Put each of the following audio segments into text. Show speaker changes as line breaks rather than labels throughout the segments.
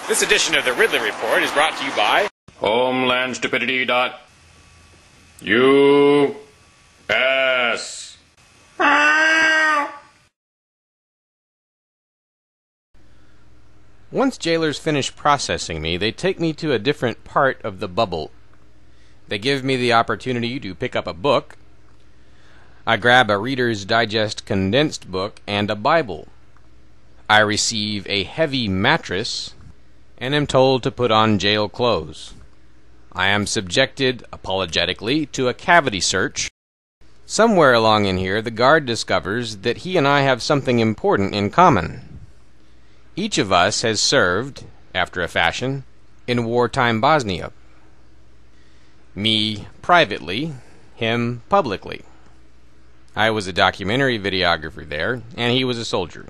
This edition of the Ridley Report is brought to you by
HomelandStupidity.US.
Once jailers finish processing me, they take me to a different part of the bubble. They give me the opportunity to pick up a book. I grab a Reader's Digest condensed book and a Bible. I receive a heavy mattress and am told to put on jail clothes. I am subjected, apologetically, to a cavity search. Somewhere along in here, the guard discovers that he and I have something important in common. Each of us has served, after a fashion, in wartime Bosnia. Me privately, him publicly. I was a documentary videographer there, and he was a soldier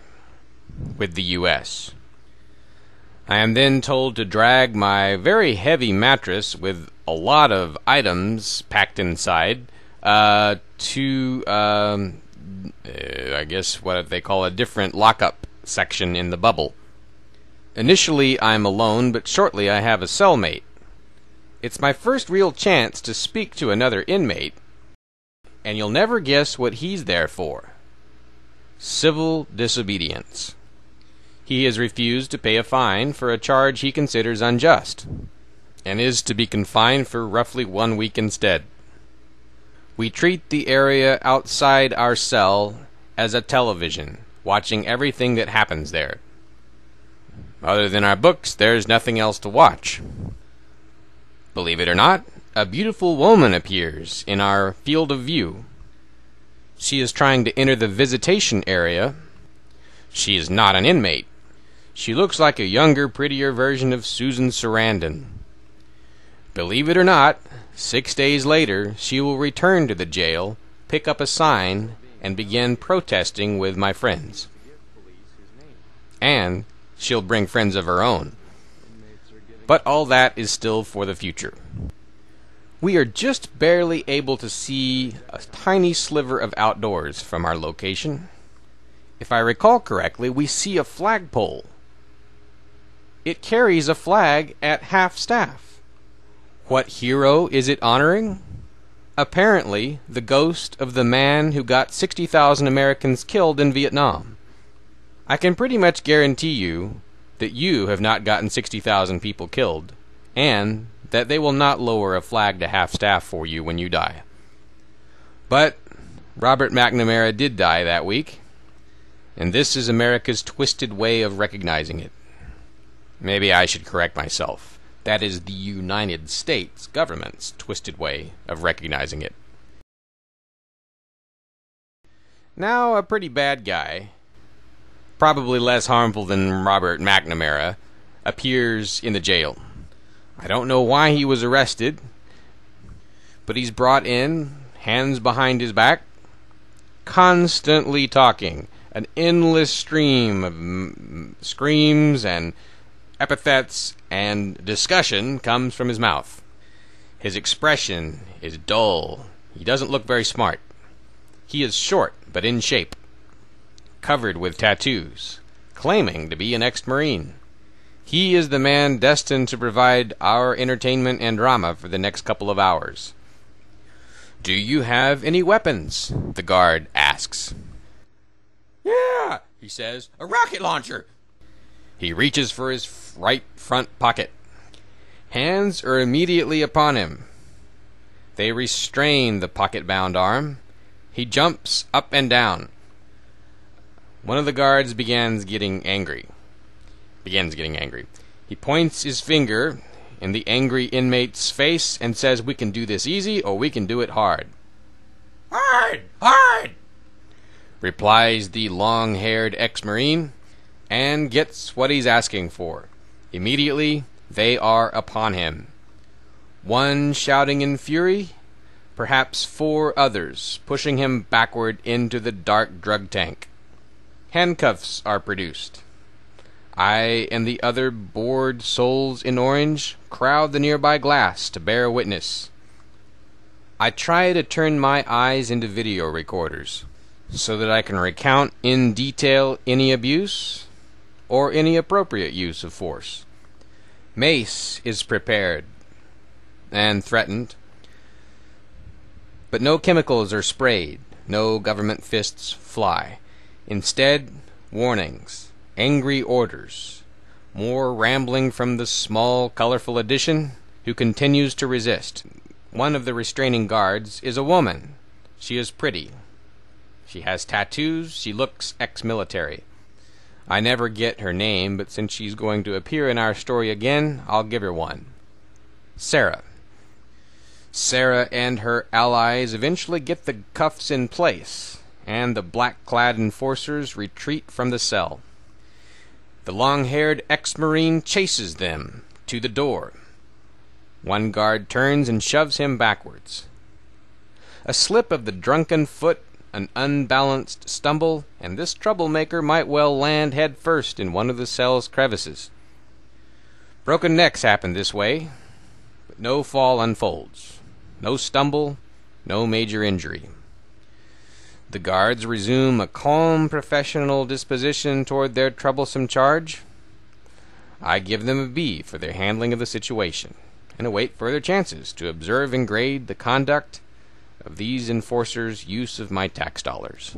with the U.S. I am then told to drag my very heavy mattress with a lot of items packed inside to, I guess what they call a different lockup section in the bubble. Initially I'm alone, but shortly I have a cellmate. It's my first real chance to speak to another inmate, and you'll never guess what he's there for. Civil disobedience. He has refused to pay a fine for a charge he considers unjust, and is to be confined for roughly 1 week instead. We treat the area outside our cell as a television, watching everything that happens there. Other than our books, there's nothing else to watch. Believe it or not, a beautiful woman appears in our field of view. She is trying to enter the visitation area. She is not an inmate. She looks like a younger, prettier version of Susan Sarandon. Believe it or not, 6 days later, she will return to the jail, pick up a sign, and begin protesting with my friends. And she'll bring friends of her own. But all that is still for the future. We are just barely able to see a tiny sliver of outdoors from our location. If I recall correctly, we see a flagpole. It carries a flag at half-staff. What hero is it honoring? Apparently, the ghost of the man who got 60,000 Americans killed in Vietnam. I can pretty much guarantee you that you have not gotten 60,000 people killed, and that they will not lower a flag to half-staff for you when you die. But Robert McNamara did die that week, and this is America's twisted way of recognizing it. Maybe I should correct myself. That is the United States government's twisted way of recognizing it. Now, a pretty bad guy, probably less harmful than Robert McNamara, appears in the jail. I don't know why he was arrested, but he's brought in, hands behind his back, constantly talking. An endless stream of screams and epithets and discussion comes from his mouth. His expression is dull. He doesn't look very smart. He is short, but in shape, covered with tattoos, claiming to be an ex-Marine. He is the man destined to provide our entertainment and drama for the next couple of hours. "Do you have any weapons?" the guard asks. "Yeah," he says, "a rocket launcher." He reaches for his right front pocket. Hands are immediately upon him. They restrain the pocket-bound arm. He jumps up and down. One of the guards begins getting angry. He points his finger in the angry inmate's face and says, "We can do this easy or we can do it hard." "Hard! Hard!" replies the long-haired ex-Marine, and gets what he's asking for. Immediately, they are upon him. One shouting in fury, perhaps 4 others pushing him backward into the dark drug tank. Handcuffs are produced. I and the other bored souls in orange crowd the nearby glass to bear witness. I try to turn my eyes into video recorders so that I can recount in detail any abuse or any appropriate use of force. Mace is prepared and threatened, but no chemicals are sprayed, no government fists fly. Instead, warnings, angry orders, more rambling from the small, colorful addition who continues to resist. One of the restraining guards is a woman. She is pretty. She has tattoos. She looks ex-military. I never get her name, but since she's going to appear in our story again, I'll give her one. Sarah. Sarah and her allies eventually get the cuffs in place, and the black-clad enforcers retreat from the cell. The long-haired ex-Marine chases them to the door. One guard turns and shoves him backwards. A slip of the drunken foot, an unbalanced stumble, and this troublemaker might well land head first in one of the cell's crevices. Broken necks happen this way, but no fall unfolds. No stumble, no major injury. The guards resume a calm, professional disposition toward their troublesome charge. I give them a B for their handling of the situation, and await further chances to observe and grade the conduct of these enforcers' use of my tax dollars.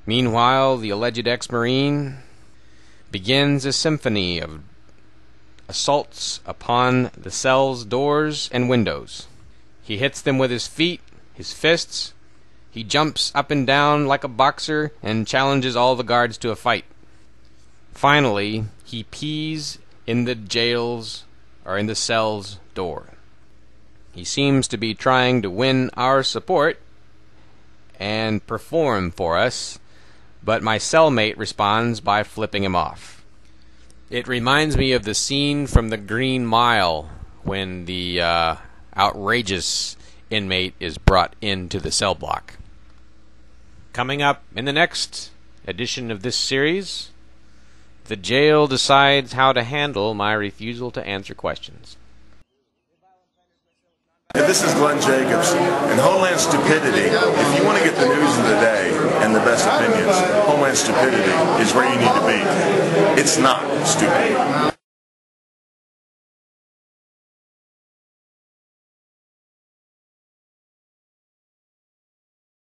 Meanwhile, the alleged ex-Marine begins a symphony of assaults upon the cell's doors and windows. He hits them with his feet, his fists. He jumps up and down like a boxer and challenges all the guards to a fight. Finally, he pees in the jail's or in the cell's door. He seems to be trying to win our support and perform for us, but my cellmate responds by flipping him off. It reminds me of the scene from The Green Mile when the outrageous inmate is brought into the cell block. Coming up in the next edition of this series, the jail decides how to handle my refusal to answer questions.
Hey, this is Glenn Jacobs. In Homeland Stupidity, if you want to get the news of the day and the best opinions, Homeland Stupidity is where you need to be. It's not stupid.